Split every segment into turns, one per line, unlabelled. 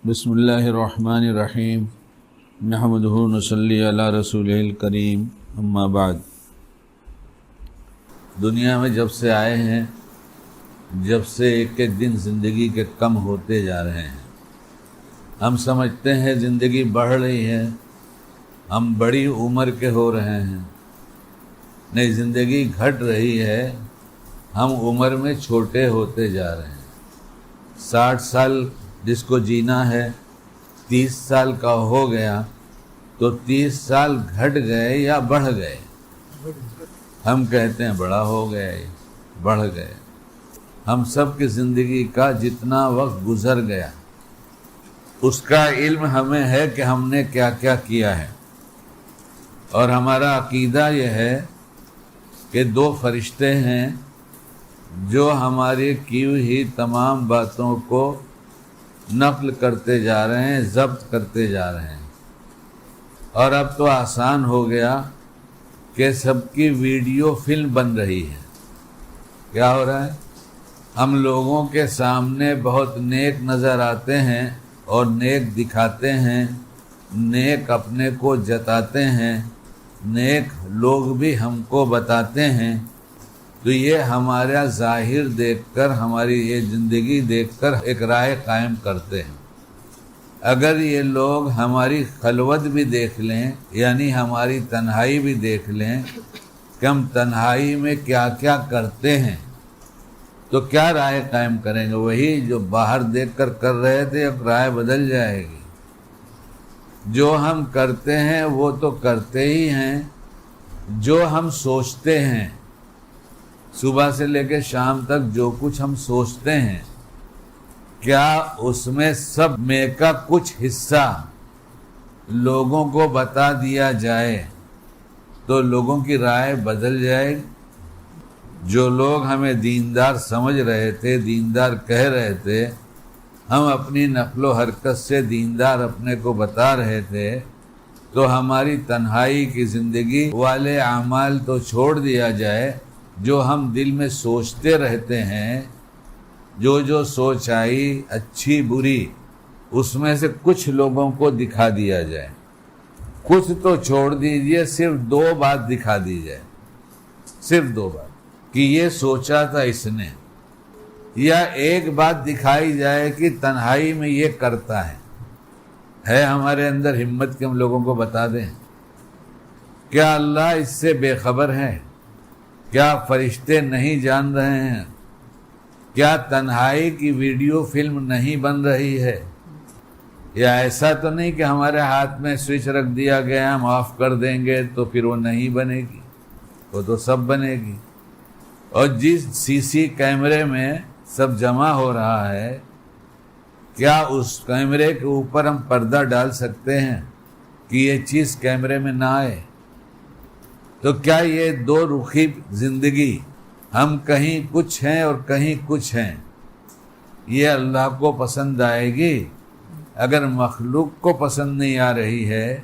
بسم اللہ الرحمن الرحیم نحمدہ ونصلی علی رسولہ الکریم اما بعد۔ دنیا میں جب سے آئے ہیں، جب سے ایک ایک دن زندگی کے کم ہوتے جا رہے ہیں، ہم سمجھتے ہیں زندگی بڑھ رہی ہے، ہم بڑی عمر کے ہو رہے ہیں۔ نہیں، زندگی گھٹ رہی ہے، ہم عمر میں چھوٹے ہوتے جا رہے ہیں۔ 60 سال جس کو جینا ہے 30 سال کا ہو گیا تو 30 سال گھٹ گئے یا بڑھ گئے؟ ہم کہتے ہیں بڑا ہو گئے، بڑھ گئے۔ ہم سب کی زندگی کا جتنا وقت گزر گیا اس کا علم ہمیں ہے کہ ہم نے کیا کیا کیا ہے، اور ہمارا عقیدہ یہ ہے کہ 2 فرشتے ہیں جو ہماری کی ہوئی تمام باتوں کو نقل کرتے جا رہے ہیں، ضبط کرتے جا رہے ہیں۔ اور اب تو آسان ہو گیا کہ سب کی ویڈیو فلم بن رہی ہے۔ کیا ہو رہا ہے؟ ہم لوگوں کے سامنے بہت نیک نظر آتے ہیں اور نیک دکھاتے ہیں، نیک اپنے کو جتاتے ہیں، نیک لوگ بھی ہم کو بتاتے ہیں، تو یہ ہمارا ظاہر دیکھ کر، ہماری یہ زندگی دیکھ کر ایک رائے قائم کرتے ہیں۔ اگر یہ لوگ ہماری خلوت بھی دیکھ لیں، یعنی ہماری تنہائی بھی دیکھ لیں کہ ہم تنہائی میں کیا کیا کرتے ہیں، تو کیا رائے قائم کریں گے؟ وہی جو باہر دیکھ کر رہے تھے، اب رائے بدل جائے گی۔ جو ہم کرتے ہیں وہ تو کرتے ہی ہیں، جو ہم سوچتے ہیں صبح سے لے کے شام تک جو کچھ ہم سوچتے ہیں، کیا اس میں سب میں کا کچھ حصہ لوگوں کو بتا دیا جائے تو لوگوں کی رائے بدل جائے گی؟ جو لوگ ہمیں دیندار سمجھ رہے تھے، دیندار کہہ رہے تھے، ہم اپنی نقل و حرکت سے دیندار اپنے کو بتا رہے تھے، تو ہماری تنہائی کی زندگی والے اعمال تو چھوڑ دیا جائے، جو ہم دل میں سوچتے رہتے ہیں، جو سوچ آئی اچھی بری، اس میں سے کچھ لوگوں کو دکھا دیا جائے۔ کچھ تو چھوڑ دیجئے، صرف 2 بات دکھا دی جائے، صرف 2 بات، کہ یہ سوچا تھا اس نے، یا ایک بات دکھائی جائے کہ تنہائی میں یہ کرتا ہے ہمارے اندر ہمت کہ ہم لوگوں کو بتا دیں؟ کیا اللہ اس سے بے خبر ہے؟ کیا فرشتے نہیں جان رہے ہیں؟ کیا تنہائی کی ویڈیو فلم نہیں بن رہی ہے؟ یا ایسا تو نہیں کہ ہمارے ہاتھ میں سوئچ رکھ دیا گیا، ہم آف کر دیں گے تو پھر وہ نہیں بنے گی؟ وہ تو سب بنے گی۔ اور جس سی کیمرے میں سب جمع ہو رہا ہے، کیا اس کیمرے کے اوپر ہم پردہ ڈال سکتے ہیں کہ یہ چیز کیمرے میں نہ آئے؟ تو کیا یہ 2 رخی زندگی، ہم کہیں کچھ ہیں اور کہیں کچھ ہیں، یہ اللہ کو پسند آئے گی؟ اگر مخلوق کو پسند نہیں آ رہی ہے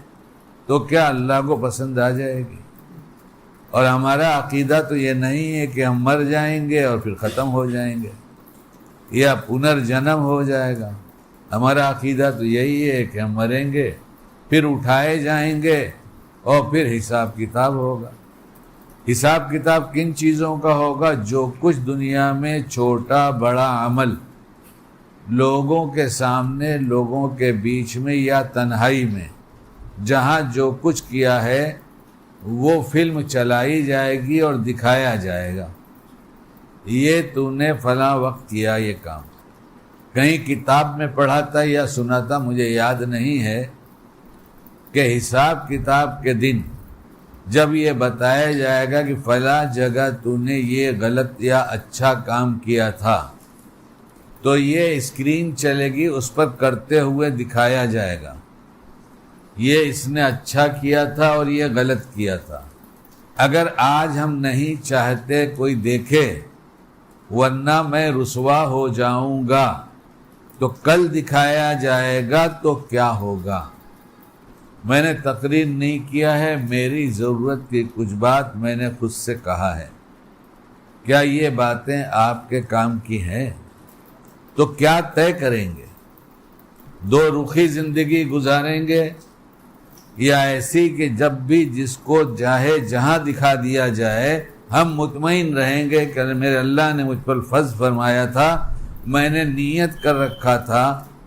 تو کیا اللہ کو پسند آ جائے گی؟ اور ہمارا عقیدہ تو یہ نہیں ہے کہ ہم مر جائیں گے اور پھر ختم ہو جائیں گے یا پنرجنم ہو جائے گا۔ ہمارا عقیدہ تو یہی ہے کہ ہم مریں گے، پھر اٹھائے جائیں گے اور پھر حساب کتاب ہوگا۔ حساب کتاب کن چیزوں کا ہوگا؟ جو کچھ دنیا میں چھوٹا بڑا عمل لوگوں کے سامنے، لوگوں کے بیچ میں یا تنہائی میں جہاں جو کچھ کیا ہے وہ فلم چلائی جائے گی اور دکھایا جائے گا، یہ تو نے فلاں وقت کیا یہ کام۔ کہیں کتاب میں پڑھا تھا یا سنا تھا، مجھے یاد نہیں ہے، کہ حساب کتاب کے دن جب یہ بتایا جائے گا کہ فلاں جگہ تو نے یہ غلط یا اچھا کام کیا تھا، تو یہ اسکرین چلے گی، اس پر کرتے ہوئے دکھایا جائے گا، یہ اس نے اچھا کیا تھا اور یہ غلط کیا تھا۔ اگر آج ہم نہیں چاہتے کوئی دیکھے ورنہ میں رسوا ہو جاؤں گا، تو کل دکھایا جائے گا تو کیا ہوگا؟ میں نے تقریر نہیں کیا ہے، میری ضرورت کی کچھ بات میں نے خود سے کہا ہے، کیا یہ باتیں آپ کے کام کی ہیں؟ تو کیا طے کریں گے؟ دو رخی زندگی گزاریں گے یا ایسی کہ جب بھی جس کو چاہے جہاں دکھا دیا جائے ہم مطمئن رہیں گے کہ میرے اللہ نے مجھ پر فضل فرمایا تھا، میں نے نیت کر رکھا تھا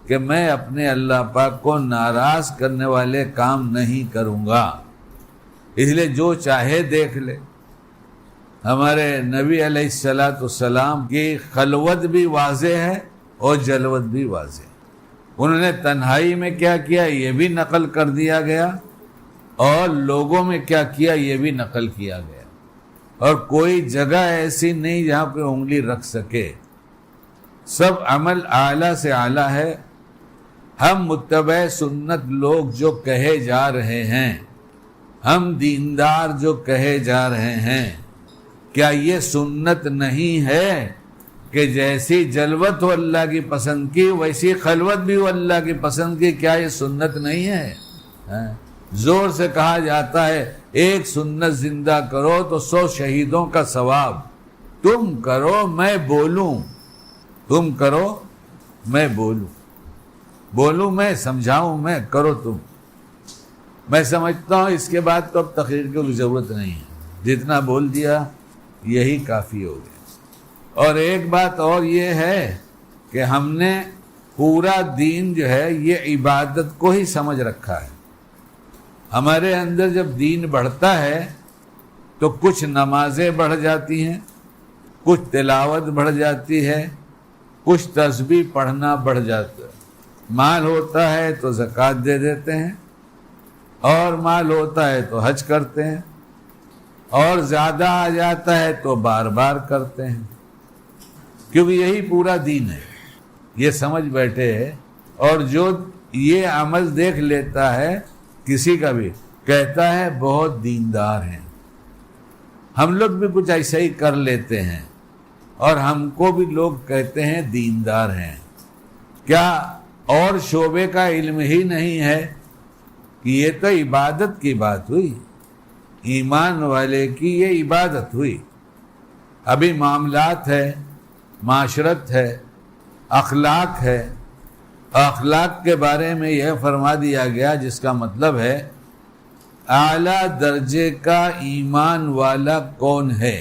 کہ میں اپنے اللہ پاک کو ناراض کرنے والے کام نہیں کروں گا، اس لیے جو چاہے دیکھ لے۔ ہمارے نبی علیہ السلام کی خلوت بھی واضح ہے اور جلوت بھی واضح ہے۔ انہوں نے تنہائی میں کیا کیا یہ بھی نقل کر دیا گیا، اور لوگوں میں کیا کیا یہ بھی نقل کیا گیا، اور کوئی جگہ ایسی نہیں جہاں پہ انگلی رکھ سکے۔ سب عمل اعلیٰ سے اعلیٰ ہے۔ ہم متبع سنت لوگ جو کہے جا رہے ہیں، ہم دیندار جو کہے جا رہے ہیں، کیا یہ سنت نہیں ہے کہ جیسی جلوت ہو اللہ کی پسند کی ویسی خلوت بھی ہو اللہ کی پسند کی؟ کیا یہ سنت نہیں ہے؟ زور سے کہا جاتا ہے ایک سنت زندہ کرو تو 100 شہیدوں کا ثواب، تم کرو میں بولوں، تم کرو میں بولوں، بولوں میں، سمجھاؤں میں، کرو تم۔ میں سمجھتا ہوں اس کے بعد تو اب تقریر کی کوئی ضرورت نہیں ہے، جتنا بول دیا یہی کافی ہو گیا۔ اور ایک بات اور یہ ہے کہ ہم نے پورا دین جو ہے یہ عبادت کو ہی سمجھ رکھا ہے۔ ہمارے اندر جب دین بڑھتا ہے تو کچھ نمازیں بڑھ جاتی ہیں، کچھ تلاوت بڑھ جاتی ہے، کچھ تسبیح پڑھنا بڑھ جاتا ہے۔ مال ہوتا ہے تو زکوٰۃ دے دیتے ہیں، اور مال ہوتا ہے تو حج کرتے ہیں، اور زیادہ آ جاتا ہے تو بار بار کرتے ہیں، کیونکہ یہی پورا دین ہے، یہ سمجھ بیٹھے ہیں۔ اور جو یہ عمل دیکھ لیتا ہے کسی کا بھی کہتا ہے بہت دیندار ہیں۔ ہم لوگ بھی کچھ ایسا ہی کر لیتے ہیں اور ہم کو بھی لوگ کہتے ہیں دیندار ہیں۔ کیا اور شعبے کا علم ہی نہیں ہے کہ یہ تو عبادت کی بات ہوئی، ایمان والے کی یہ عبادت ہوئی۔ ابھی معاملات ہے، معاشرت ہے، اخلاق ہے۔ اخلاق کے بارے میں یہ فرما دیا گیا جس کا مطلب ہے اعلیٰ درجے کا ایمان والا کون ہے؟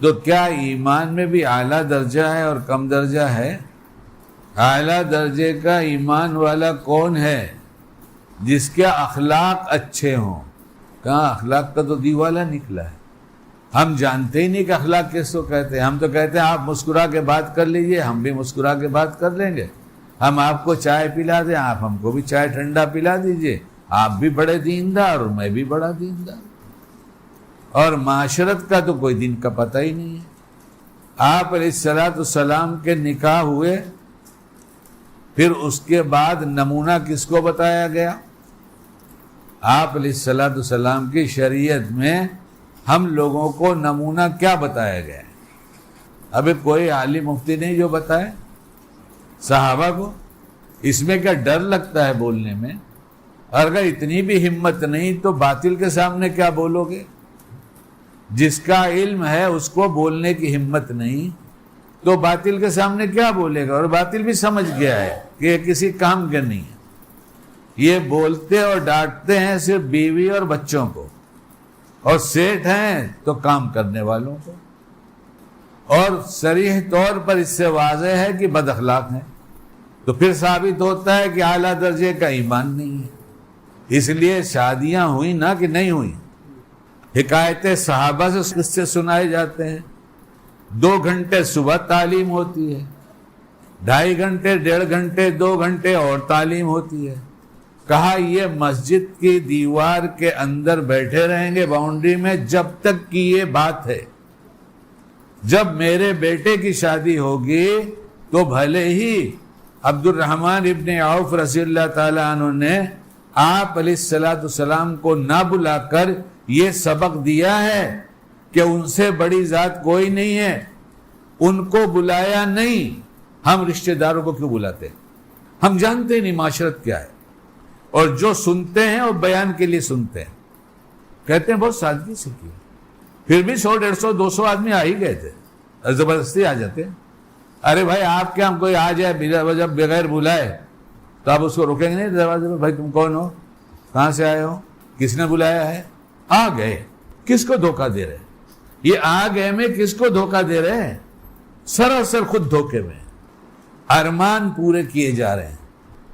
تو کیا ایمان میں بھی اعلیٰ درجہ ہے اور کم درجہ ہے؟ اعلیٰ درجے کا ایمان والا کون ہے؟ جس کے اخلاق اچھے ہوں۔ کہاں اخلاق کا تو دیوالا نکلا ہے، ہم جانتے ہی نہیں کہ اخلاق کس کو کہتے ہیں۔ ہم تو کہتے ہیں آپ مسکرا کے بات کر لیجئے، ہم بھی مسکرا کے بات کر لیں گے۔ ہم آپ کو چائے پلا دیں، آپ ہم کو بھی چائے ٹھنڈا پلا دیجئے، آپ بھی بڑے دیندار اور میں بھی بڑا دیندار۔ اور معاشرت کا تو کوئی دن کا پتہ ہی نہیں ہے۔ آپ علیہ السلام کے نکاح ہوئے، پھر اس کے بعد نمونہ کس کو بتایا گیا؟ آپ علیہ السلام کی شریعت میں ہم لوگوں کو نمونہ کیا بتایا گیا ہے؟ ابھی کوئی عالم مفتی نہیں جو بتائے صحابہ کو۔ اس میں کیا ڈر لگتا ہے بولنے میں؟ اگر اتنی بھی ہمت نہیں تو باطل کے سامنے کیا بولو گے؟ جس کا علم ہے اس کو بولنے کی ہمت نہیں تو باطل کے سامنے کیا بولے گا؟ اور باطل بھی سمجھ گیا ہے کہ یہ کسی کام کے نہیں ہے۔ یہ بولتے اور ڈانٹتے ہیں صرف بیوی اور بچوں کو، اور سیٹھ ہیں تو کام کرنے والوں کو، اور صریح طور پر اس سے واضح ہے کہ بد اخلاق ہیں۔ تو پھر ثابت ہوتا ہے کہ اعلیٰ درجے کا ایمان نہیں ہے۔ اس لیے شادیاں ہوئی نہ کہ نہیں ہوئی، حکایت صحابہ سے قصے سنائے جاتے ہیں۔ 2 گھنٹے صبح تعلیم ہوتی ہے، 2.5 گھنٹے 1.5 گھنٹے 2 گھنٹے اور تعلیم ہوتی ہے۔ کہا یہ مسجد کی دیوار کے اندر بیٹھے رہیں گے باؤنڈری میں جب تک کہ یہ بات ہے جب میرے بیٹے کی شادی ہوگی تو بھلے ہی عبد الرحمن ابن عوف رضی اللہ تعالیٰ عنہ نے آپ علیہ السلام کو نہ بلا کر یہ سبق دیا ہے کہ ان سے بڑی ذات کوئی نہیں ہے، ان کو بلایا نہیں۔ ہم رشتہ داروں کو کیوں بلاتے؟ ہم جانتے نہیں معاشرت کیا ہے، اور جو سنتے ہیں وہ بیان کے لیے سنتے ہیں، کہتے ہیں بہت سادگی سے کی، پھر بھی 100 150 200 آدمی آ ہی گئے تھے، زبردستی آ جاتے ہیں۔ ارے بھائی آپ کیا ہم کوئی آ جائے بغیر بلائے تو آپ اس کو روکیں گے نہیں دروازے پہ, بھائی تم کون ہو, کہاں سے آئے ہو, کس نے بلایا ہے؟ آ گئے. کس کو دھوکہ دے رہے؟ یہ آ گئے میں کس کو دھوکہ دے رہے ہیں؟ سراسر خود دھوکے میں. ارمان پورے کیے جا رہے ہیں.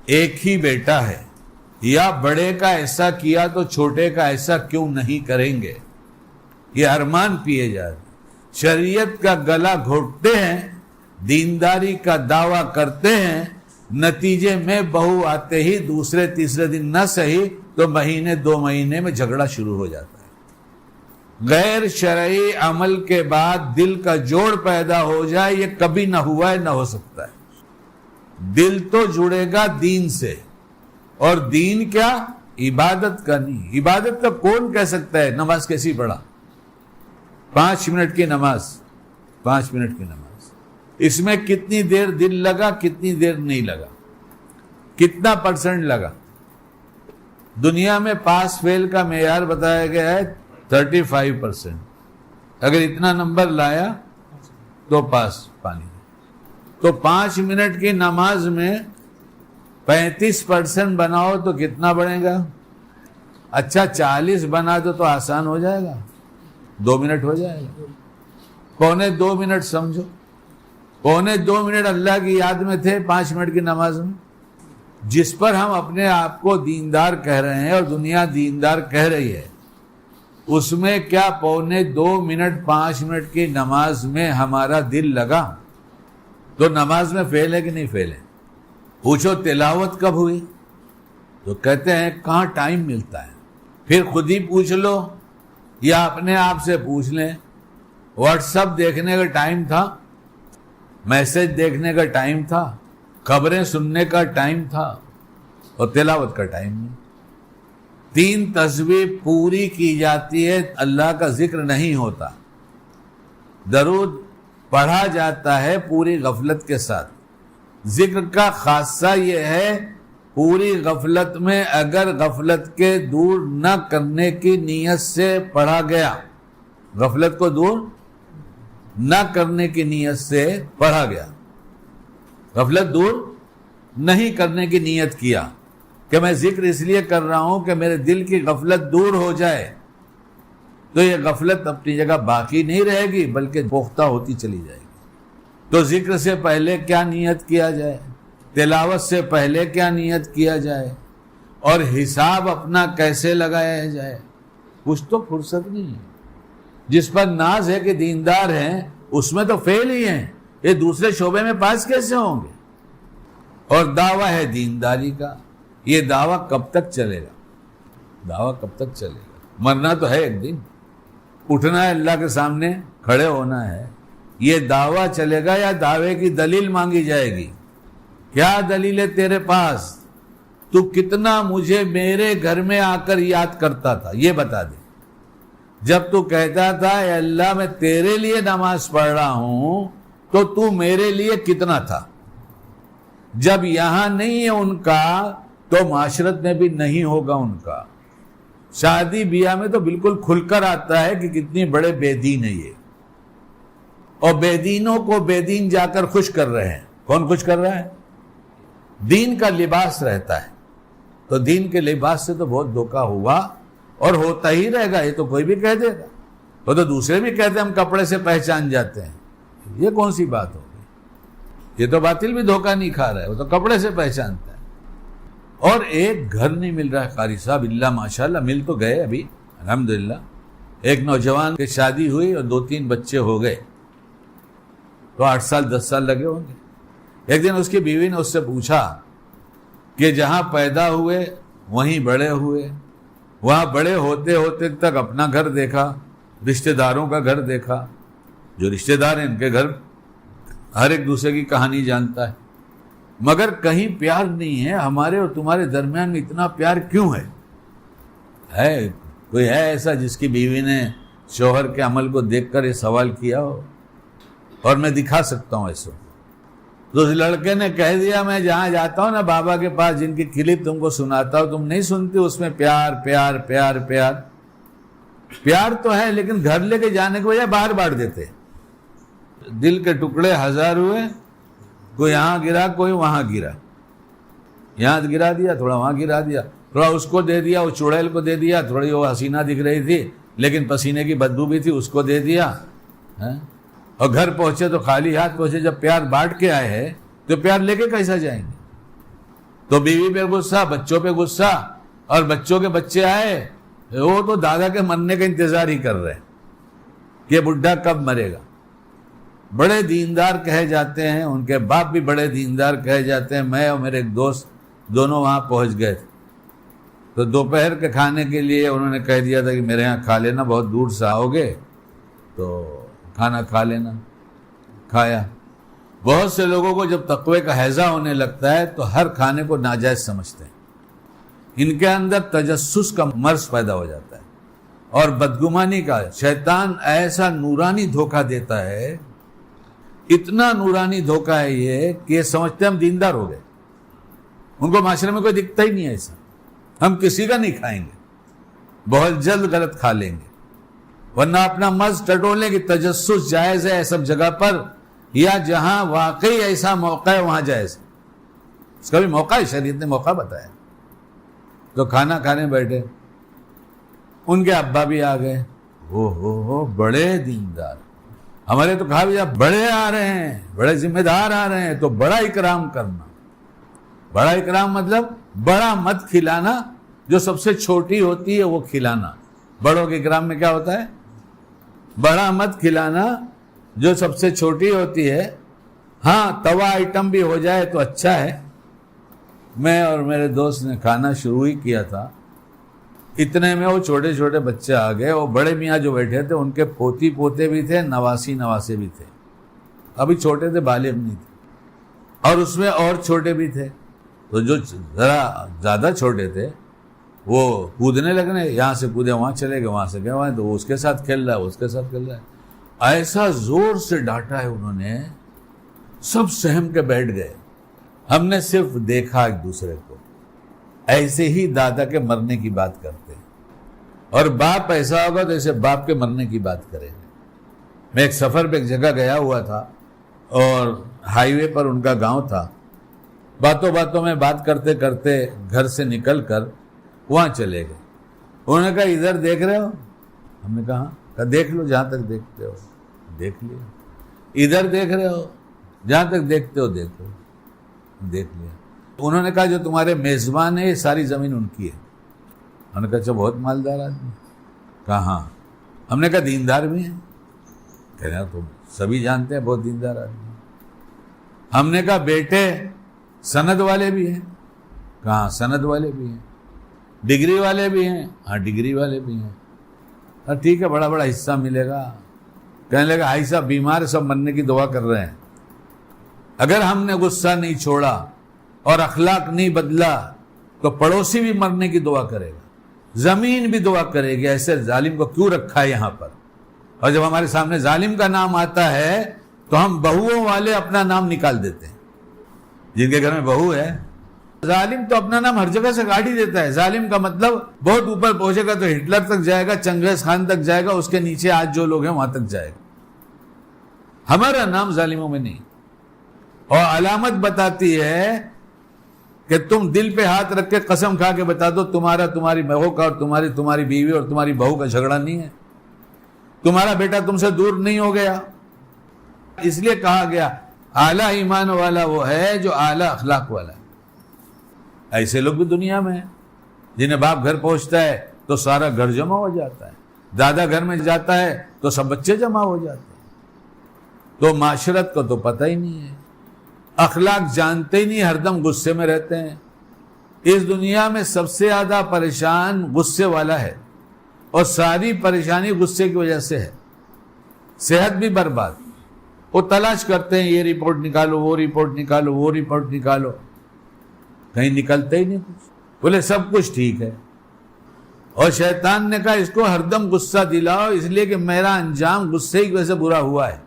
ایک ہی بیٹا ہے, یا بڑے کا ایسا کیا تو چھوٹے کا ایسا کیوں نہیں کریں گے, یہ ارمان پیے جا رہے ہیں. شریعت کا گلا گھوٹتے ہیں, دینداری کا دعویٰ کرتے ہیں, نتیجے میں بہو آتے ہی دوسرے تیسرے دن نہ صحیح تو مہینے 2 مہینے میں جھگڑا شروع ہو جاتا ہے. غیر شرعی عمل کے بعد دل کا جوڑ پیدا ہو جائے, یہ کبھی نہ ہوا ہے نہ ہو سکتا ہے. دل تو جڑے گا دین سے, اور دین کیا؟ عبادت کا نہیں. عبادت کا کون کہہ سکتا ہے؟ نماز کیسی پڑھا؟ 5 منٹ کی نماز, 5 منٹ کی نماز, اس میں کتنی دیر دل لگا, کتنی دیر نہیں لگا, کتنا % لگا؟ دنیا میں پاس فیل کا معیار بتایا گیا ہے 35%. اگر اتنا نمبر لایا تو پاس پانی. تو 5 منٹ کی نماز میں 35% بناؤ تو کتنا بڑھے گا؟ اچھا 40 بنا دو تو آسان ہو جائے گا, 2 منٹ ہو جائے گا. 1.25 منٹ سمجھو, 1.25 منٹ اللہ کی یاد میں تھے 5 منٹ کی نماز میں. جس پر ہم اپنے آپ کو دیندار کہہ رہے ہیں اور دنیا دیندار کہہ رہی ہے, اس میں کیا 1.25 منٹ 5 منٹ کی نماز میں ہمارا دل لگا تو نماز میں فیل ہے کہ نہیں فیل ہے؟ پوچھو تلاوت کب ہوئی تو کہتے ہیں کہاں ٹائم ملتا ہے. پھر خود ہی پوچھ لو یا اپنے آپ سے پوچھ لیں, واٹس ایپ دیکھنے کا ٹائم تھا, میسج دیکھنے کا ٹائم تھا, خبریں سننے کا ٹائم تھا, اور تلاوت کا ٹائم نہیں. 3 تسبیح پوری کی جاتی ہے, اللہ کا ذکر نہیں ہوتا. درود پڑھا جاتا ہے پوری غفلت کے ساتھ. ذکر کا خاصہ یہ ہے, پوری غفلت میں اگر غفلت کے دور نہ کرنے کی نیت سے پڑھا گیا, غفلت کو دور نہ کرنے کی نیت سے پڑھا گیا, غفلت دور نہیں کرنے کی نیت کیا کہ میں ذکر اس لیے کر رہا ہوں کہ میرے دل کی غفلت دور ہو جائے, تو یہ غفلت اپنی جگہ باقی نہیں رہے گی بلکہ پختہ ہوتی چلی جائے گی. تو ذکر سے پہلے کیا نیت کیا جائے, تلاوت سے پہلے کیا نیت کیا جائے, اور حساب اپنا کیسے لگایا جائے, کچھ تو فرصت نہیں ہے. جس پر ناز ہے کہ دیندار ہیں اس میں تو فیل ہی ہیں, یہ دوسرے شعبے میں پاس کیسے ہوں گے؟ اور دعویٰ ہے دینداری کا, یہ دعویٰ کب تک چلے گا؟ دعویٰ کب تک چلے گا؟ مرنا تو ہے ایک دن, اٹھنا ہے, اللہ کے سامنے کھڑے ہونا ہے. یہ دعویٰ چلے گا یا دعوے کی دلیل مانگی جائے گی؟ کیا دلیل ہے تیرے پاس؟ تو کتنا مجھے میرے گھر میں آ کر یاد کرتا تھا, یہ بتا دے. جب تو کہتا تھا اے اللہ میں تیرے لیے نماز پڑھ رہا ہوں تو تو میرے لیے کتنا تھا؟ جب یہاں نہیں ہے ان کا تو معاشرت میں بھی نہیں ہوگا ان کا. شادی بیاہ میں تو بالکل کھل کر آتا ہے کہ کتنی بڑے بے دین ہے یہ, اور بے دینوں کو بے دین جا کر خوش کر رہے ہیں. کون خوش کر رہا ہے؟ دین کا لباس رہتا ہے, تو دین کے لباس سے تو بہت دھوکہ ہوا اور ہوتا ہی رہے گا. یہ تو کوئی بھی کہہ دے گا, وہ تو دوسرے بھی کہتے ہیں ہم کپڑے سے پہچان جاتے ہیں. یہ کون سی بات ہوگی؟ یہ تو باطل بھی دھوکہ نہیں کھا رہا ہے, وہ تو کپڑے سے پہچانتا ہے. اور ایک گھر نہیں مل رہا ہے قاری صاحب, اللہ ماشاءاللہ مل تو گئے ابھی الحمدللہ. ایک نوجوان کی شادی ہوئی اور 2-3 بچے ہو گئے, تو 8 سال 10 سال لگے ہوں گے. ایک دن اس کی بیوی نے اس سے پوچھا کہ جہاں پیدا ہوئے وہیں بڑے ہوئے, وہاں بڑے ہوتے ہوتے تک اپنا گھر دیکھا, رشتہ داروں کا گھر دیکھا, جو رشتہ دار ہیں ان کے گھر ہر ایک دوسرے کی کہانی جانتا ہے, مگر کہیں پیار نہیں ہے. ہمارے اور تمہارے درمیان میں اتنا پیار کیوں ہے؟ کوئی ہے ایسا جس کی بیوی نے شوہر کے عمل کو دیکھ کر یہ سوال کیا ہو؟ اور میں دکھا سکتا ہوں ایسے. تو اس لڑکے نے کہہ دیا میں جہاں جاتا ہوں نا بابا کے پاس, جن کی کلپ تم کو سناتا ہوں, تم نہیں سنتی, اس میں پیار پیار پیار پیار پیار تو ہے, لیکن گھر لے کے جانے کے بجائے باہر بانٹ دیتے. دل کے ٹکڑے 1000 ہوئے, کوئی یہاں گرا کوئی وہاں گرا. یہاں گرا دیا, تھوڑا وہاں گرا دیا, تھوڑا اس کو دے دیا, وہ چڑیل کو دے دیا, تھوڑی وہ حسینہ دکھ رہی تھی لیکن پسینے کی بدبو بھی تھی, اس کو دے دیا. اور گھر پہنچے تو خالی ہاتھ پہنچے. جب پیار بانٹ کے آئے ہیں تو پیار لے کے کیسا جائیں گے؟ تو بیوی پہ غصہ, بچوں پہ غصہ, اور بچوں کے بچے آئے وہ تو دادا کے مرنے کا انتظار ہی کر رہے ہیں کہ بڈھا کب مرے گا. بڑے دیندار کہے جاتے ہیں, ان کے باپ بھی بڑے دیندار کہے جاتے ہیں. میں اور میرے ایک دوست دونوں وہاں پہنچ گئے تھے, تو دوپہر کے کھانے کے لیے انہوں نے کہہ دیا تھا کہ میرے یہاں کھا لینا, بہت دور سے آؤ گے تو کھانا کھا لینا. کھایا. بہت سے لوگوں کو جب تقوی کا ہیضہ ہونے لگتا ہے تو ہر کھانے کو ناجائز سمجھتے ہیں. ان کے اندر تجسس کا مرض پیدا ہو جاتا ہے اور بدگمانی کا. شیطان ایسا نورانی دھوکہ دیتا ہے, اتنا نورانی دھوکہ ہے یہ کہ یہ سمجھتے ہم دیندار ہو گئے. ان کو معاشرے میں کوئی دکھتا ہی نہیں ہے ایسا. ہم کسی کا نہیں کھائیں گے, بہت جلد غلط کھا لیں گے, ورنہ اپنا مرض ٹٹولنے کی تجسس جائز ہے سب جگہ پر, یا جہاں واقعی ایسا موقع ہے وہاں جائز ہے. اس کا بھی موقع ہے, شریعت نے موقع بتایا. تو کھانا کھانے بیٹھے, ان کے ابا بھی آ گئے. ہو بڑے دیندار, ہمارے تو کہا بھی بڑے آ رہے ہیں, بڑے ذمہ دار آ رہے ہیں تو بڑا اکرام کرنا. بڑا اکرام مطلب بڑا مت کھلانا, جو سب سے چھوٹی ہوتی ہے وہ کھلانا. بڑوں کے اکرام میں کیا ہوتا ہے؟ بڑا مت کھلانا, جو سب سے چھوٹی ہوتی ہے. ہاں توا آئٹم بھی ہو جائے تو اچھا ہے. میں اور میرے دوست نے کھانا شروع ہی کیا تھا, اتنے میں وہ چھوٹے چھوٹے بچے آ گئے. وہ بڑے میاں جو بیٹھے تھے ان کے پوتی پوتے بھی تھے, نواسے بھی تھے. ابھی چھوٹے تھے, بالغ نہیں تھے, اور اس میں اور چھوٹے بھی تھے. تو جو ذرا زیادہ چھوٹے تھے وہ کودنے لگنے, یہاں سے کودے وہاں چلے گئے, وہاں سے گئے وہاں, تو وہ اس کے ساتھ کھیل رہا ہے, اس کے ساتھ کھیل رہا ہے. ایسا زور سے ڈانٹا ہے انہوں نے, سب سہم کے بیٹھ گئے. ہم نے صرف دیکھا ایک دوسرے کو. ایسے ہی دادا کے مرنے کی بات کرتے ہیں, اور باپ ایسا ہوگا تو ایسے باپ کے مرنے کی بات کریں گے. میں ایک سفر پہ ایک جگہ گیا ہوا تھا, اور ہائی وے پر ان کا گاؤں تھا. باتوں باتوں میں بات کرتے کرتے گھر سے نکل کر وہاں چلے گئے. انہوں نے کہا ادھر دیکھ رہے ہو؟ ہم نے کہا دیکھ لو, جہاں تک دیکھتے ہو دیکھ لیا. ادھر دیکھ رہے ہو؟ جہاں تک دیکھتے ہو دیکھو, دیکھ لیا. انہوں نے کہا جو تمہارے میزبان ہے یہ ساری زمین ان کی ہے. ہم نے کہا اچھا, بہت مالدار آدمی. کہا ہاں. ہم نے کہا دیندار بھی ہیں؟ کہہ رہے تو سبھی جانتے ہیں بہت دیندار آدمی. ہم نے کہا بیٹے سند والے بھی ہیں؟ کہاں سند والے بھی ہیں. ڈگری والے بھی ہیں؟ ہاں ڈگری والے بھی ہیں. ٹھیک ہے, بڑا بڑا حصہ ملے گا. کہنے لگا بھائی صاحب بیمار سب مرنے کی دعا کر رہے ہیں. اگر ہم نے غصہ نہیں چھوڑا اور اخلاق نہیں بدلا تو پڑوسی بھی مرنے کی دعا کرے گا, زمین بھی دعا کرے گی. ایسے ظالم کو کیوں رکھا ہے یہاں پر؟ اور جب ہمارے سامنے ظالم کا نام آتا ہے تو ہم بہوؤں والے اپنا نام نکال دیتے ہیں. جن کے گھر میں بہو ہے, ظالم تو اپنا نام ہر جگہ سے گاڑی دیتا ہے. ظالم کا مطلب بہت اوپر پہنچے گا تو ہٹلر تک جائے گا, چنگیز خان تک جائے گا, اس کے نیچے آج جو لوگ ہیں وہاں تک جائے گا. ہمارا نام ظالموں میں نہیں. اور علامت بتاتی ہے کہ تم دل پہ ہاتھ رکھ کے قسم کھا کے بتا دو تمہارا تمہاری بہو کا اور تمہاری بیوی اور تمہاری بہو کا جھگڑا نہیں ہے, تمہارا بیٹا تم سے دور نہیں ہو گیا. اس لیے کہا گیا اعلیٰ ایمان والا وہ ہے جو اعلیٰ اخلاق والا ہے. ایسے لوگ بھی دنیا میں ہیں جنہیں باپ گھر پہنچتا ہے تو سارا گھر جمع ہو جاتا ہے, دادا گھر میں جاتا ہے تو سب بچے جمع ہو جاتے ہیں. تو معاشرت کو تو پتہ ہی نہیں ہے, اخلاق جانتے ہی نہیں, ہر دم غصے میں رہتے ہیں. اس دنیا میں سب سے زیادہ پریشان غصے والا ہے, اور ساری پریشانی غصے کی وجہ سے ہے. صحت بھی برباد. وہ تلاش کرتے ہیں یہ رپورٹ نکالو, وہ رپورٹ نکالو, وہ رپورٹ نکالو, کہیں نکلتے ہی نہیں کچھ. بولے سب کچھ ٹھیک ہے. اور شیطان نے کہا اس کو ہر دم غصہ دلاؤ, اس لیے کہ میرا انجام غصے کی وجہ سے برا ہوا ہے.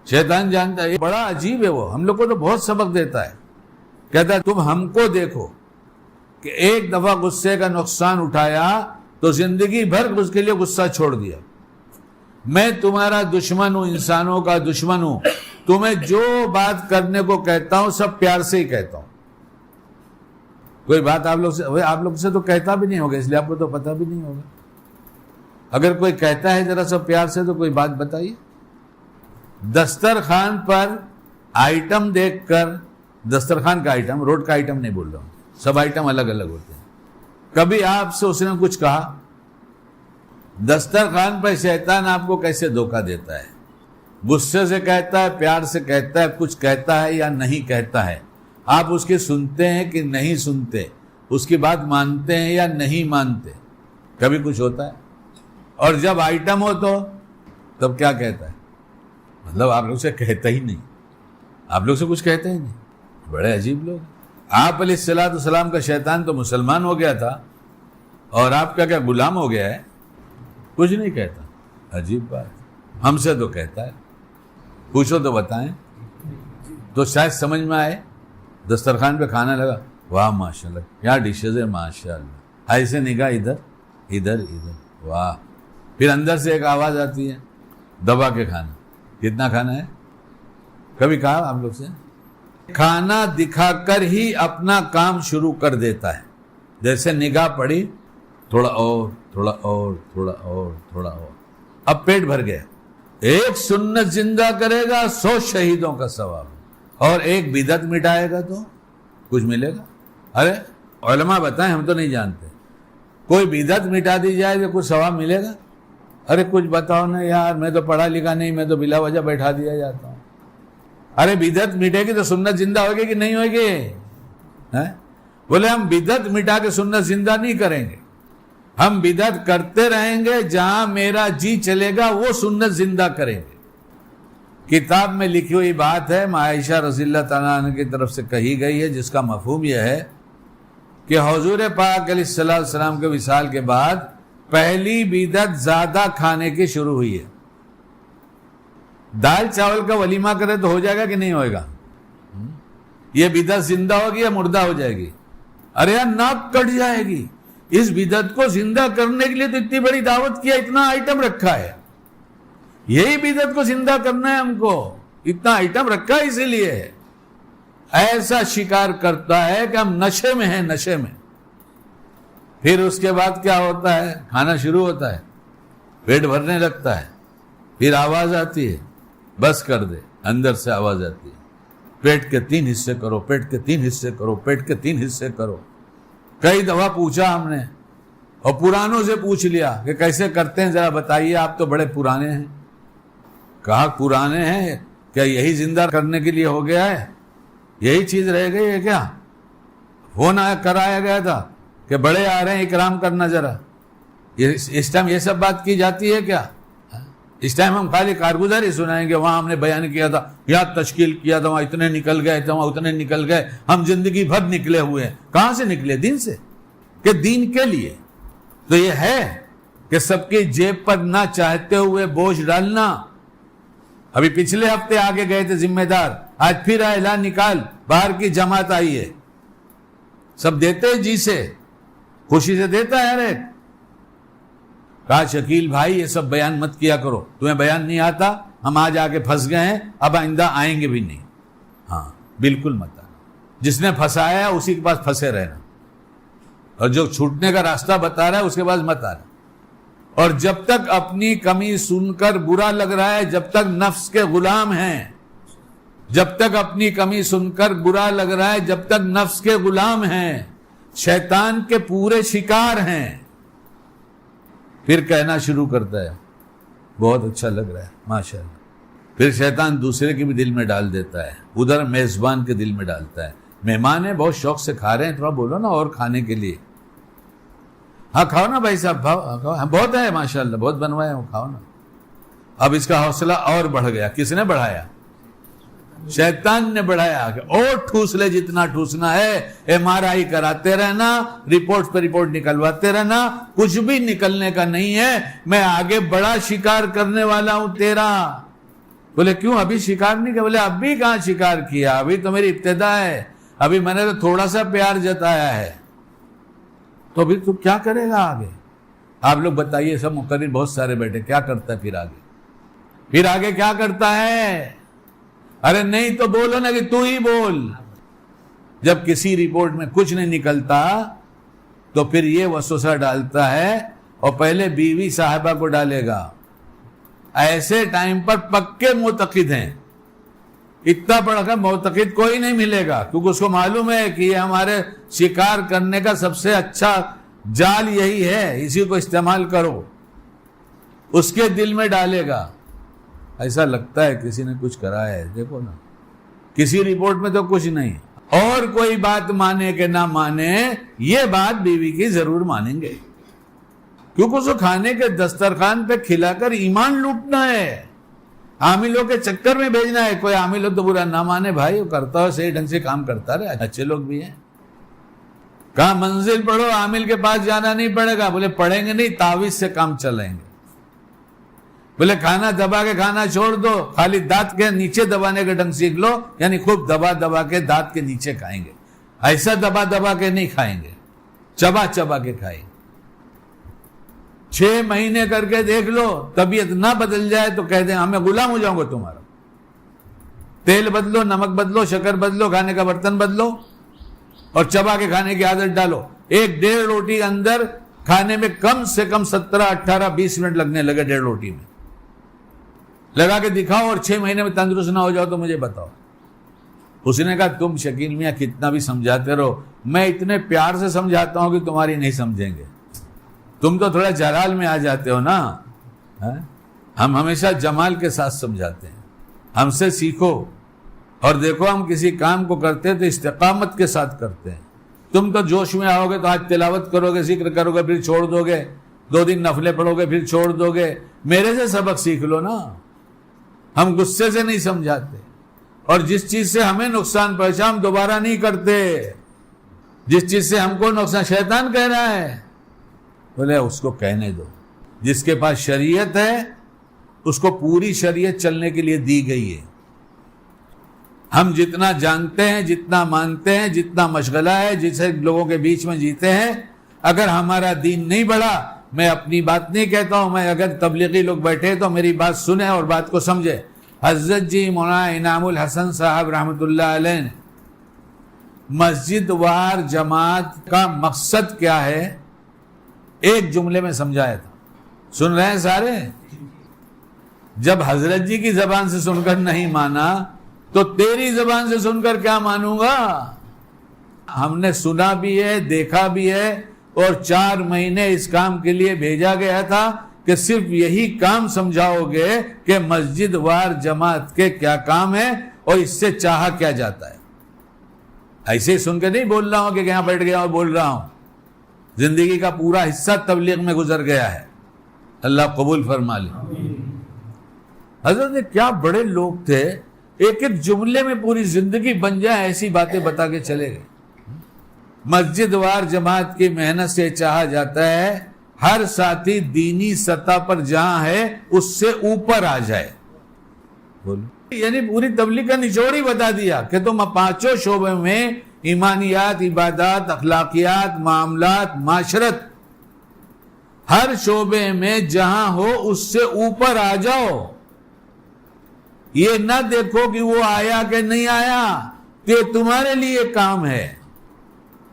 شیطان جانتا ہے, بڑا عجیب ہے وہ, ہم لوگ کو تو بہت سبق دیتا ہے. کہتا ہے تم ہم کو دیکھو کہ ایک دفعہ غصے کا نقصان اٹھایا تو زندگی بھر اس کے لیے غصہ چھوڑ دیا. میں تمہارا دشمن ہوں, انسانوں کا دشمن ہوں. تمہیں جو بات کرنے کو کہتا ہوں سب پیار سے ہی کہتا ہوں. کوئی بات آپ لوگ سے تو کہتا بھی نہیں ہوگا، اس لیے آپ کو تو پتہ بھی نہیں ہوگا. اگر کوئی کہتا ہے ذرا سا پیار سے تو کوئی بات بتائیے. دسترخوان پر آئٹم دیکھ کر، دسترخوان کا آئٹم، روڈ کا آئٹم نہیں بول رہا ہوں، سب آئٹم الگ الگ ہوتے ہیں. کبھی آپ سے اس نے کچھ کہا؟ دسترخوان پر شیطان آپ کو کیسے دھوکہ دیتا ہے؟ غصے سے کہتا ہے، پیار سے کہتا ہے، کچھ کہتا ہے یا نہیں کہتا ہے. آپ اس کی سنتے ہیں کہ نہیں سنتے، اس کی بات مانتے ہیں یا نہیں مانتے. کبھی کچھ ہوتا ہے. اور جب آئٹم ہو تو تب کیا کہتا ہے؟ مطلب آپ لوگ سے کہتا ہی نہیں، آپ لوگ سے کچھ کہتا ہی نہیں. بڑے عجیب لوگ. آپ علیہ السلام کا شیطان تو مسلمان ہو گیا تھا اور آپ کا کیا غلام ہو گیا ہے؟ کچھ نہیں کہتا. عجیب بات. ہم سے تو کہتا ہے. پوچھو تو بتائیں تو شاید سمجھ میں آئے. دسترخوان پہ کھانا لگا، واہ ماشاءاللہ کیا ڈشز ہے ماشاءاللہ، ایسے نگاہ ادھر ادھر ادھر، واہ. پھر اندر سے ایک آواز آتی ہے، دبا کے کھانا. کتنا کھانا ہے؟ کبھی کہا آپ لوگ سے؟ کھانا دکھا کر ہی اپنا کام شروع کر دیتا ہے. جیسے نگاہ پڑی، تھوڑا اور تھوڑا اور تھوڑا اور تھوڑا اور، اب پیٹ بھر گیا. ایک سنت زندہ کرے گا 100 شہیدوں کا ثواب، اور ایک بدعت مٹائے گا تو کچھ ملے گا. ارے علماء بتائیں، ہم تو نہیں جانتے. کوئی بدعت مٹا دی جائے تو کچھ ثواب ملے گا؟ ارے کچھ بتاؤ نا یار، میں تو پڑھا لکھا نہیں، میں تو بلا وجہ بیٹھا دیا جاتا ہوں. ارے بدعت مٹے گی تو سنت زندہ ہوگی کہ نہیں ہوگی؟ بولے ہم بدعت مٹا کے سنت زندہ نہیں کریں گے، ہم بدعت کرتے رہیں گے، جہاں میرا جی چلے گا وہ سنت زندہ کریں گے. کتاب میں لکھی ہوئی بات ہے، عائشہ رضی اللہ تعالیٰ عنہ کی طرف سے کہی گئی ہے، جس کا مفہوم یہ ہے کہ حضور پاک علیہ السلام کے وصال کے بعد پہلی بدعت زیادہ کھانے کی شروع ہوئی ہے. دال چاول کا ولیمہ کرے تو ہو جائے گا کہ نہیں ہوئے گا؟ یہ بدعت زندہ ہوگی یا مردہ ہو جائے گی؟ ارے یار ناک کٹ جائے گی. اس بدعت کو زندہ کرنے کے لیے تو اتنی بڑی دعوت کیا، اتنا آئٹم رکھا ہے. یہی بدعت کو زندہ کرنا ہے ہم کو، اتنا آئٹم رکھا ہے. اسی لیے ایسا شکار کرتا ہے کہ ہم نشے میں ہیں، نشے میں. پھر اس کے بعد کیا ہوتا ہے؟ کھانا شروع ہوتا ہے، پیٹ بھرنے لگتا ہے، پھر آواز آتی ہے، بس کر دے. اندر سے آواز آتی ہے، پیٹ کے 3 حصے کرو، پیٹ کے 3 حصے کرو، پیٹ کے 3 حصے کرو. کئی دفعہ پوچھا ہم نے، اور پرانوں سے پوچھ لیا کہ کیسے کرتے ہیں ذرا بتائیے، آپ تو بڑے پرانے ہیں. کہا پرانے ہیں کیا یہی زندہ کرنے کے لیے ہو گیا ہے؟ یہی چیز رہ گئی ہے کیا؟ فون کرایا گیا تھا کہ بڑے آ رہے ہیں، اکرام کرنا ذرا. اس ٹائم یہ سب بات کی جاتی ہے کیا؟ اس ٹائم ہم خالی کارگزاری سنائیں گے، وہاں ہم نے بیان کیا تھا، یاد تشکیل کیا تھا، وہاں اتنے نکل گئے تھے، وہاں اتنے نکل گئے. ہم زندگی بھر نکلے ہوئے ہیں. کہاں سے نکلے؟ دین سے، کہ دین کے لیے. تو یہ ہے کہ سب کی جیب پر نہ چاہتے ہوئے بوجھ ڈالنا. ابھی پچھلے ہفتے آگے گئے تھے ذمہ دار، آج پھر اعلان نکال، باہر کی جماعت آئی ہے. سب دیتے جی سے، خوشی سے دیتا ہے ہر ایک. کہا شکیل بھائی یہ سب بیان مت کیا کرو، تمہیں بیان نہیں آتا، ہم آج آ کے پھنس گئے ہیں، اب آئندہ آئیں گے بھی نہیں. ہاں بالکل مت آنا. جس نے پھنسایا اسی کے پاس پھنسے رہنا، اور جو چھوٹنے کا راستہ بتا رہا ہے اس کے پاس مت آنا. اور جب تک اپنی کمی سن کر برا لگ رہا ہے، جب تک نفس کے غلام ہیں، جب تک اپنی کمی سن کر برا لگ رہا ہے، جب تک نفس کے غلام ہیں، شیطان کے پورے شکار ہیں. پھر کہنا شروع کرتا ہے بہت اچھا لگ رہا ہے ماشاءاللہ. پھر شیطان دوسرے کے بھی دل میں ڈال دیتا ہے، ادھر میزبان کے دل میں ڈالتا ہے. مہمان ہیں، بہت شوق سے کھا رہے ہیں، تھوڑا بولو نا اور کھانے کے لیے. ہاں کھاؤ نا بھائی صاحب، بہت ہے ماشاءاللہ، بہت بنوایا ہوں، کھاؤ نا. اب اس کا حوصلہ اور بڑھ گیا. کس نے بڑھایا؟ شیطان نے بڑھایا کہ اور ٹھوس لے جتنا ٹھوسنا ہے، ایم آر آئی کراتے رہنا، رپورٹ پہ رپورٹ نکلواتے رہنا، کچھ بھی نکلنے کا نہیں ہے. میں آگے بڑا شکار کرنے والا ہوں تیرا. بولے کیوں ابھی شکار نہیں کیا؟ بولے ابھی کہاں شکار کیا، ابھی تو میری ابتدا ہے، ابھی میں نے تو تھوڑا سا پیار جتایا ہے. تو ابھی تو کیا کرے گا آگے؟ آپ لوگ بتائیے. سب مقرر بہت سارے بیٹھے، کیا کرتا ہے پھر آگے کیا کرتا ہے؟ ارے نہیں تو بولو نا کہ تو ہی بول. جب کسی رپورٹ میں کچھ نہیں نکلتا تو پھر یہ وسوسہ ڈالتا ہے اور پہلے بیوی صاحبہ کو ڈالے گا. ایسے ٹائم پر پکے معتقد ہیں, اتنا بڑا کر معتقد کوئی نہیں ملے گا, کیونکہ اس کو معلوم ہے کہ یہ ہمارے شکار کرنے کا سب سے اچھا جال یہی ہے, اسی کو استعمال کرو. اس کے دل میں ڈالے گا. ایسا لگتا ہے کسی نے کچھ کرا ہے, دیکھو نا, کسی رپورٹ میں تو کچھ نہیں. اور کوئی بات مانے کہ نہ مانے, یہ بات بیوی کی ضرور مانیں گے, کیونکہ اس کو کھانے کے دسترخوان پہ کھلا کر ایمان لوٹنا ہے, عاملوں کے چکر میں بھیجنا ہے. کوئی عامل ہو تو برا نہ مانے بھائی, وہ کرتا ہو صحیح ڈھنگ سے کام کرتا رہے, اچھے لوگ بھی ہیں. کہاں منزل پڑھو, عامل کے پاس جانا نہیں پڑے گا. بولے پڑھیں گے نہیں, تعویذ سے کام چلائیں گے. بولے کھانا دبا کے کھانا چھوڑ دو, خالی دانت کے نیچے دبانے کا ڈھنگ سیکھ لو, یعنی خوب دبا دبا کے دانت کے نیچے کھائیں گے. ایسا دبا دبا کے نہیں کھائیں گے, چبا چبا کے کھائیں گے. 6 مہینے کر کے دیکھ لو, طبیعت نہ بدل جائے تو کہہ دیں ہمیں غلام ہو جاؤں گا تمہارا. تیل بدلو, نمک بدلو, شکر بدلو, کھانے کا برتن بدلو اور چبا کے کھانے کی عادت ڈالو. 1-1.5 روٹی اندر کھانے میں کم سے کم 17, 18, 20 منٹ لگنے لگے 1.5 روٹی میں. لگا کے دکھاؤ اور 6 مہینے میں تندرست نہ ہو جاؤ تو مجھے بتاؤ. اس نے کہا تم شکیل میاں کتنا بھی سمجھاتے رہو, میں اتنے پیار سے سمجھاتا ہوں کہ تمہاری نہیں سمجھیں گے. تم تو تھوڑا جلال میں آ جاتے ہو نا. ہم ہمیشہ جمال کے ساتھ سمجھاتے ہیں, ہم سے سیکھو. اور دیکھو ہم کسی کام کو کرتے ہیں تو استقامت کے ساتھ کرتے ہیں. تم تو جوش میں آؤ گے تو آج تلاوت کرو گے, ذکر کرو گے, پھر چھوڑ دو گے, 2 دن نفلیں پڑھو گے, پھر چھوڑ دو گے. میرے سے سبق سیکھ لو نا. ہم غصے سے نہیں سمجھاتے, اور جس چیز سے ہمیں نقصان پہنچا ہم دوبارہ نہیں کرتے. جس چیز سے ہم کو نقصان, شیطان کہہ رہا ہے, بولے اس کو کہنے دو. جس کے پاس شریعت ہے اس کو پوری شریعت چلنے کے لیے دی گئی ہے. ہم جتنا جانتے ہیں, جتنا مانتے ہیں, جتنا مشغلہ ہے, جسے لوگوں کے بیچ میں جیتے ہیں, اگر ہمارا دین نہیں بڑھا, میں اپنی بات نہیں کہتا ہوں, میں اگر تبلیغی لوگ بیٹھے تو میری بات سنیں اور بات کو سمجھے. حضرت جی مولانا انعام الحسن صاحب رحمۃ اللہ علیہ نے مسجد وار جماعت کا مقصد کیا ہے ایک جملے میں سمجھایا تھا. سن رہے ہیں سارے؟ جب حضرت جی کی زبان سے سن کر نہیں مانا تو تیری زبان سے سن کر کیا مانوں گا. ہم نے سنا بھی ہے, دیکھا بھی ہے, اور 4 مہینے اس کام کے لیے بھیجا گیا تھا کہ صرف یہی کام سمجھاؤ گے کہ مسجد وار جماعت کے کیا کام ہے اور اس سے چاہا کیا جاتا ہے. ایسے ہی سن کے نہیں بول رہا ہوں کہ یہاں بیٹھ گیا اور بول رہا ہوں. زندگی کا پورا حصہ تبلیغ میں گزر گیا ہے. اللہ قبول فرما لے. حضرت کیا بڑے لوگ تھے, ایک ایک جملے میں پوری زندگی بن جائے ایسی باتیں بتا کے چلے گئے. مسجد وار جماعت کی محنت سے چاہا جاتا ہے ہر ساتھی دینی سطح پر جہاں ہے اس سے اوپر آ جائے. بولو, یعنی پوری تبلیغ کا نچوڑ ہی بتا دیا کہ تم 5 شعبے میں ایمانیات, عبادات, اخلاقیات, معاملات, معاشرت, ہر شعبے میں جہاں ہو اس سے اوپر آ جاؤ. یہ نہ دیکھو کہ وہ آیا کہ نہیں آیا, کہ تمہارے لیے کام ہے.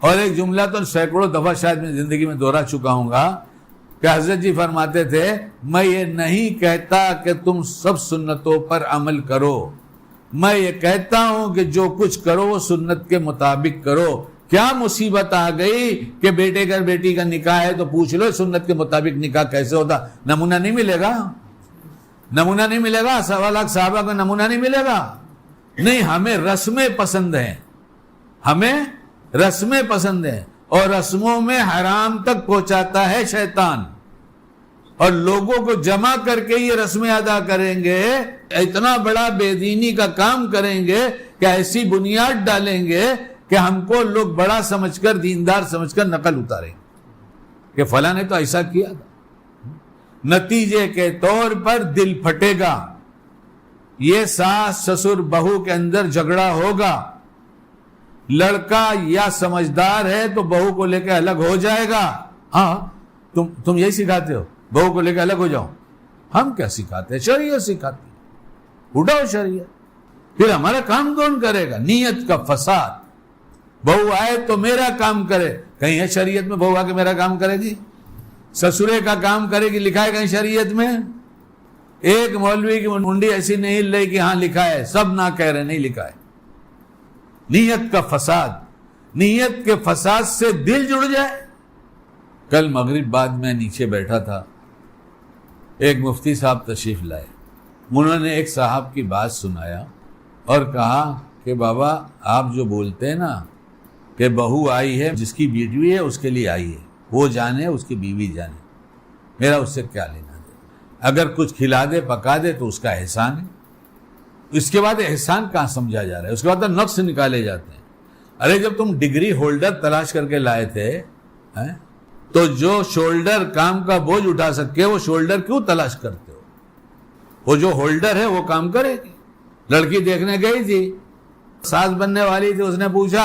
اور ایک جملہ تو سینکڑوں دفعہ شاید میں زندگی میں دوہرا چکا ہوں گا کہ حضرت جی فرماتے تھے میں یہ نہیں کہتا کہ تم سب سنتوں پر عمل کرو, میں یہ کہتا ہوں کہ جو کچھ کرو وہ سنت کے مطابق کرو. کیا مصیبت آ گئی کہ بیٹے کا بیٹی کا نکاح ہے تو پوچھ لو سنت کے مطابق نکاح کیسے ہوتا. نمونہ نہیں ملے گا, نمونہ نہیں ملے گا. 1.25 لاکھ صحابہ کا نمونہ نہیں ملے گا. نہیں, ہمیں رسمیں پسند ہیں, ہمیں رسمیں پسند ہیں, اور رسموں میں حرام تک پہنچاتا ہے شیطان. اور لوگوں کو جمع کر کے یہ رسمیں ادا کریں گے, اتنا بڑا بے دینی کا کام کریں گے کہ ایسی بنیاد ڈالیں گے کہ ہم کو لوگ بڑا سمجھ کر, دیندار سمجھ کر نقل اتاریں کہ فلاں نے تو ایسا کیا تھا. نتیجے کے طور پر دل پھٹے گا. یہ ساس سسر بہو کے اندر جھگڑا ہوگا. لڑکا یا سمجھدار ہے تو بہو کو لے کے الگ ہو جائے گا. ہاں, تم یہی سکھاتے ہو بہو کو لے کے الگ ہو جاؤ. ہم کیا سکھاتے ہیں؟ شریعت سکھاتی ہے. اٹھاؤ شریعت. پھر ہمارا کام کون کرے گا؟ نیت کا فساد. بہو آئے تو میرا کام کرے. کہیں ہے شریعت میں بہو آ کے میرا کام کرے گی؟ سسرے کا کام کرے گی لکھا ہے کہیں شریعت میں؟ ایک مولوی کی منڈی ایسی نہیں ہل رہی کہ ہاں لکھا ہے، سب نہ کہہ رہے نہیں لکھا ہے. نیت کا فساد، نیت کے فساد سے دل جڑ جائے. کل مغرب بعد میں نیچے بیٹھا تھا، ایک مفتی صاحب تشریف لائے. انہوں نے ایک صاحب کی بات سنایا اور کہا کہ بابا آپ جو بولتے ہیں نا کہ بہو آئی ہے جس کی بیوی ہے اس کے لیے آئی ہے، وہ جانے اس کی بیوی جانے، میرا اس سے کیا لینا دے. اگر کچھ کھلا دے پکا دے تو اس کا احسان ہے. اس کے بعد احسان کہاں سمجھا جا رہا ہے؟ اس کے بعد نقص نکالے جاتے ہیں. ارے جب تم ڈگری ہولڈر تلاش کر کے لائے تھے تو جو شولڈر کام کا بوجھ اٹھا سکے وہ شولڈر کیوں تلاش کرتے ہو؟ وہ جو ہولڈر ہے وہ کام کرے گی. لڑکی دیکھنے گئی تھی، ساس بننے والی تھی، اس نے پوچھا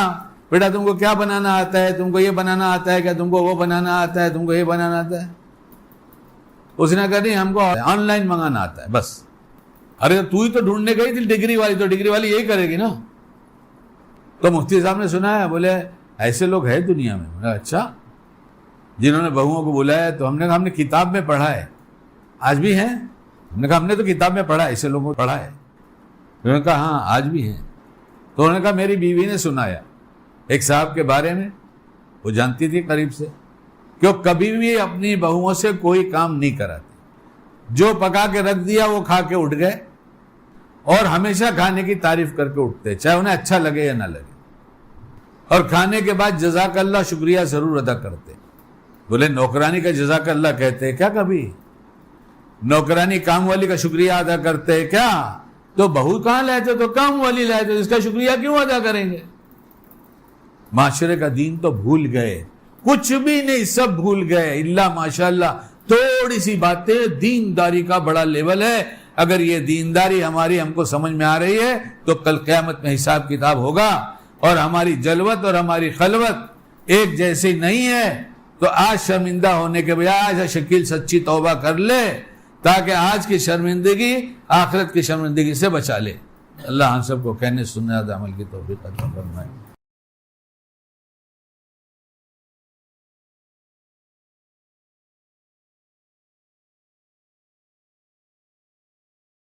بیٹا تم کو کیا بنانا آتا ہے؟ تم کو یہ بنانا آتا ہے کیا؟ تم کو وہ بنانا آتا ہے؟ تم کو یہ بنانا آتا ہے؟ اس نے کہا نہیں ہم کو آن لائن منگانا آتا ہے بس. ارے تو ہی تو ڈھونڈنے گئی تھی ڈگری والی، تو ڈگری والی یہی کرے گی نا. تو مفتی صاحب نے سنا ہے، بولے ایسے لوگ ہیں دنیا میں. بولا اچھا، جنہوں نے بہوؤں کو بلایا تو ہم نے کہا ہم نے کتاب میں پڑھا ہے. آج بھی ہیں؟ ہم نے کہا ہم نے تو کتاب میں پڑھا ہے، ایسے لوگوں کو پڑھا ہے. انہوں نے کہا ہاں آج بھی ہیں. تو انہوں نے کہا میری بیوی نے سنایا ایک صاحب کے بارے میں، وہ جانتی تھی قریب سے کہ وہ کبھی بھی اپنی بہوؤں سے کوئی کام نہیں کراتی. جو پکا کے رکھ دیا وہ کھا کے اٹھ گئے، اور ہمیشہ کھانے کی تعریف کر کے اٹھتے چاہے انہیں اچھا لگے یا نہ لگے، اور کھانے کے بعد جزاک اللہ شکریہ ضرور ادا کرتے. بولے نوکرانی کا جزاک اللہ کہتے کیا؟ کبھی نوکرانی کام والی کا شکریہ ادا کرتے کیا؟ تو بہو کہاں لاتے تو کام والی لاتے، اس کا شکریہ کیوں ادا کریں گے؟ معاشرے کا دین تو بھول گئے، کچھ بھی نہیں، سب بھول گئے. اللہ ماشاءاللہ تھوڑی سی باتیں، دینداری کا بڑا لیول ہے. اگر یہ دینداری ہم کو سمجھ میں آ رہی ہے تو کل قیامت میں حساب کتاب ہوگا. اور ہماری جلوت اور ہماری خلوت ایک جیسی نہیں ہے. تو آج شرمندہ ہونے کے بجائے آج شکیل سچی توبہ کر لے، تاکہ آج کی شرمندگی آخرت کی شرمندگی سے بچا لے. اللہ ہم سب کو کہنے سننے عمل کی توفیق عطا فرمائے.